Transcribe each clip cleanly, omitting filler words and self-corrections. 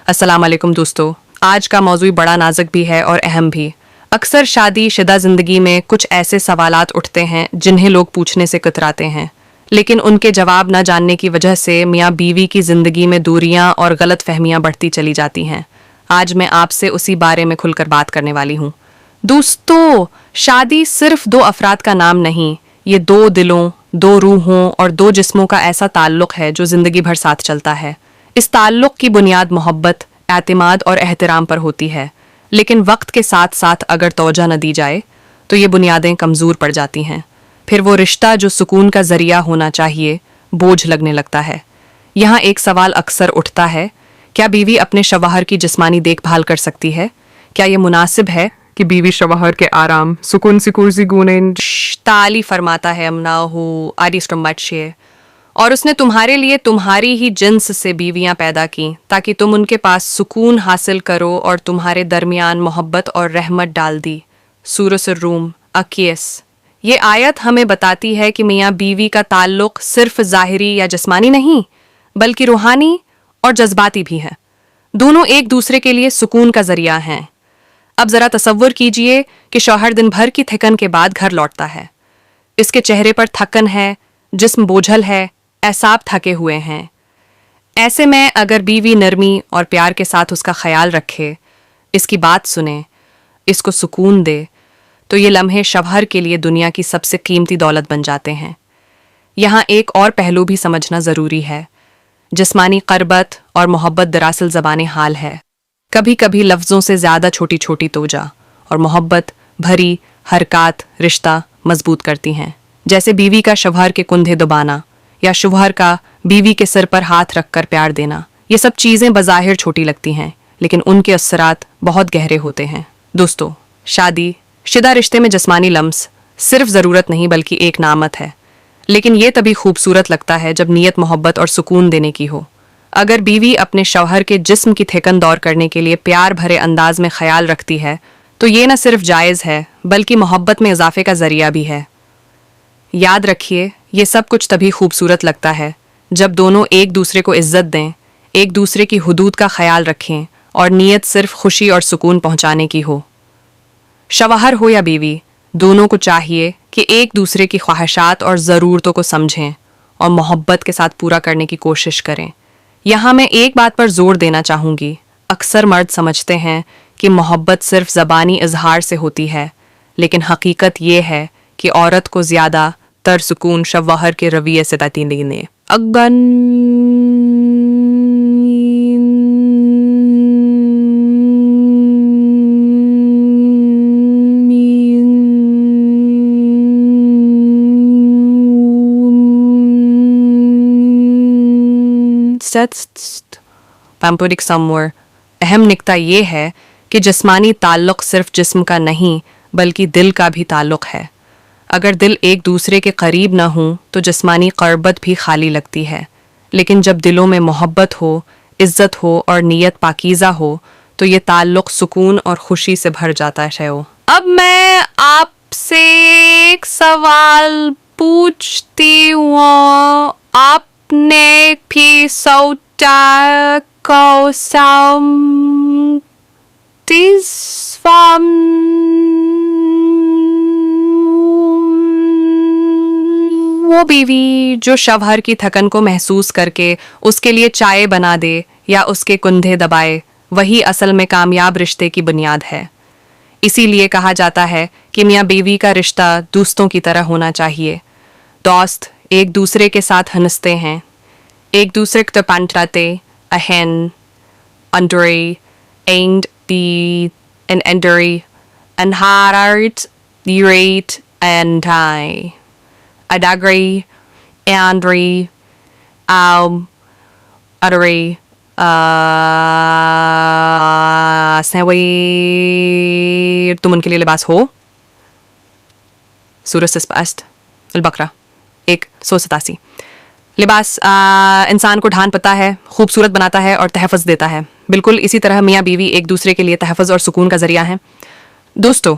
अस्सलाम वालेकुम दोस्तों, आज का मौजू बड़ा नाजुक भी है और अहम भी। अक्सर शादी शुदा ज़िंदगी में कुछ ऐसे सवालात उठते हैं जिन्हें लोग पूछने से कतराते हैं, लेकिन उनके जवाब न जानने की वजह से मियाँ बीवी की ज़िंदगी में दूरियां और गलत फहमियाँ बढ़ती चली जाती हैं। आज मैं आपसे उसी बारे में खुलकर बात करने वाली हूँ। दोस्तों, शादी सिर्फ दो अफराद का नाम नहीं, ये दो दिलों, दो रूहों और दो जिस्मों का ऐसा ताल्लुक़ है जो ज़िंदगी भर साथ चलता है। इस ताल्लुक़ की बुनियाद मोहब्बत, एतमाद और एहतराम पर होती है, लेकिन वक्त के साथ साथ अगर तवज्जो न दी जाए तो ये बुनियादें कमज़ोर पड़ जाती हैं। फिर वो रिश्ता जो सुकून का ज़रिया होना चाहिए बोझ लगने लगता है। यहाँ एक सवाल अक्सर उठता है, क्या बीवी अपने शौहर की जिस्मानी देखभाल कर सकती है? क्या ये मुनासिब है कि बीवी शौहर के आराम सुकून सिकुर्जी गुनें ताली फरमाता है अमनाहु आरिस्टमच्छे, और उसने तुम्हारे लिए तुम्हारी ही जिन्स से बीवियां पैदा की ताकि तुम उनके पास सुकून हासिल करो और तुम्हारे दरमियान मोहब्बत और रहमत डाल दी। सूरह रूम 21। ये आयत हमें बताती है कि मियाँ बीवी का ताल्लुक़ सिर्फ ज़ाहिरी या जिस्मानी नहीं बल्कि रूहानी और जज्बाती भी है। दोनों एक दूसरे के लिए सुकून का ज़रिया हैं। अब ज़रा तसव्वुर कीजिए कि शौहर दिन भर की थकन के बाद घर लौटता है। इसके चेहरे पर थकन है, जिस्म बोझल है, एसाब थके हुए हैं। ऐसे में अगर बीवी नरमी और प्यार के साथ उसका ख्याल रखे, इसकी बात सुने, इसको सुकून दे, तो ये लम्हे शौहर के लिए दुनिया की सबसे कीमती दौलत बन जाते हैं। यहाँ एक और पहलू भी समझना ज़रूरी है। जिस्मानी क़रबत और मोहब्बत दरअसल ज़बान हाल है। कभी कभी लफ्ज़ों से ज़्यादा छोटी छोटी तोजा और मोहब्बत भरी हरकत रिश्ता मजबूत करती हैं। जैसे बीवी का शौहर के कुंधे दबाना या शौहर का बीवी के सिर पर हाथ रखकर प्यार देना। ये सब चीज़ें बज़ाहिर छोटी लगती हैं, लेकिन उनके असरात बहुत गहरे होते हैं। दोस्तों, शादी शुदा रिश्ते में जिस्मानी लम्स सिर्फ ज़रूरत नहीं बल्कि एक नामत है, लेकिन ये तभी खूबसूरत लगता है जब नीयत मोहब्बत और सुकून देने की हो। अगर बीवी अपने शौहर के जिस्म की थकन दूर करने के लिए प्यार भरे अंदाज में ख्याल रखती है तो ये न सिर्फ जायज़ है बल्कि मोहब्बत में इजाफे का ज़रिया भी है। याद रखिए, ये सब कुछ तभी खूबसूरत लगता है जब दोनों एक दूसरे को इज्जत दें, एक दूसरे की हुदूद का ख्याल रखें और नीयत सिर्फ खुशी और सुकून पहुंचाने की हो। शौहर हो या बीवी, दोनों को चाहिए कि एक दूसरे की ख्वाहिशात और ज़रूरतों को समझें और मोहब्बत के साथ पूरा करने की कोशिश करें। यहाँ मैं एक बात पर जोर देना चाहूँगी। अक्सर मर्द समझते हैं कि मोहब्बत सिर्फ ज़बानी इजहार से होती है, लेकिन हकीकत ये है कि औरत को ज़्यादा तर सुकून शौहर के रवैये से तातीनी ने अगन पैम्पोरिक समवर। अहम निकता ये है कि जिस्मानी ताल्लुक़ सिर्फ जिस्म का नहीं बल्कि दिल का भी ताल्लुक़ है। अगर दिल एक दूसरे के करीब न हो तो जिस्मानी क़रबत भी खाली लगती है, लेकिन जब दिलों में मोहब्बत हो, इज़्ज़त हो और नीयत पाकीज़ा हो तो ये ताल्लुक़ सुकून और खुशी से भर जाता है। अब मैं आपसे एक सवाल पूछती हूँ, आपने भी सोचा को वो बीवी जो शौहर की थकन को महसूस करके उसके लिए चाय बना दे या उसके कुंधे दबाए, वही असल में कामयाब रिश्ते की बुनियाद है। इसीलिए कहा जाता है कि मियाँ बीवी का रिश्ता दोस्तों की तरह होना चाहिए। दोस्त एक दूसरे के साथ हंसते हैं, एक दूसरे को पंचराते अहन अंडरी एंड बी एन एंडरी अनहार्ट यूरेट एंड आई Adagri, Andri, Adari, Sewi, तुम उनके लिए लिबास हो। सूरह से स्पष्ट अल-बकरा 187। लिबास इंसान को ढान पता है, खूबसूरत बनाता है और तहफ़्फ़ुज़ देता है। बिल्कुल इसी तरह मियाँ बीवी एक दूसरे के लिए तहफ़्फ़ुज़ और सुकून का ज़रिया हैं। दोस्तों,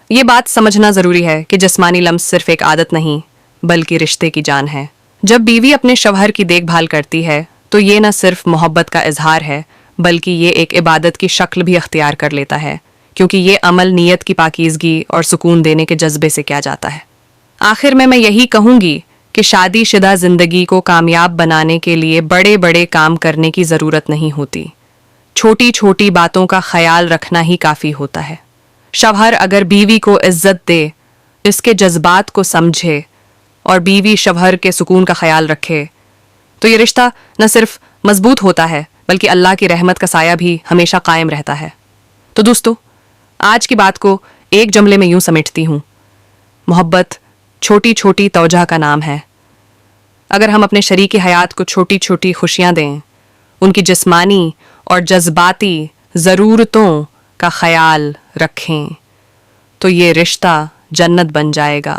ये बात समझना ज़रूरी है कि जिस्मानी लम्स सिर्फ एक आदत नहीं बल्कि रिश्ते की जान है। जब बीवी अपने शौहर की देखभाल करती है तो ये न सिर्फ मोहब्बत का इजहार है बल्कि ये एक इबादत की शक्ल भी अख्तियार कर लेता है, क्योंकि ये अमल नीयत की पाकीज़गी और सुकून देने के जज्बे से किया जाता है। आखिर में मैं यही कहूँगी कि शादीशुदा ज़िंदगी को कामयाब बनाने के लिए बड़े बड़े काम करने की ज़रूरत नहीं होती। छोटी छोटी बातों का ख्याल रखना ही काफ़ी होता है। शौहर अगर बीवी को इज्जत दे, इसके जज्बात को समझे और बीवी शौहर के सुकून का ख्याल रखे, तो ये रिश्ता न सिर्फ मजबूत होता है बल्कि अल्लाह की रहमत का साया भी हमेशा कायम रहता है। तो दोस्तों, आज की बात को एक जुमले में यूं समेटती हूँ, मोहब्बत छोटी छोटी तौजह का नाम है। अगर हम अपने शरीक हयात को छोटी छोटी खुशियाँ दें, उनकी जिस्मानी और जज्बाती ज़रूरतों का ख्याल रखें, तो ये रिश्ता जन्नत बन जाएगा।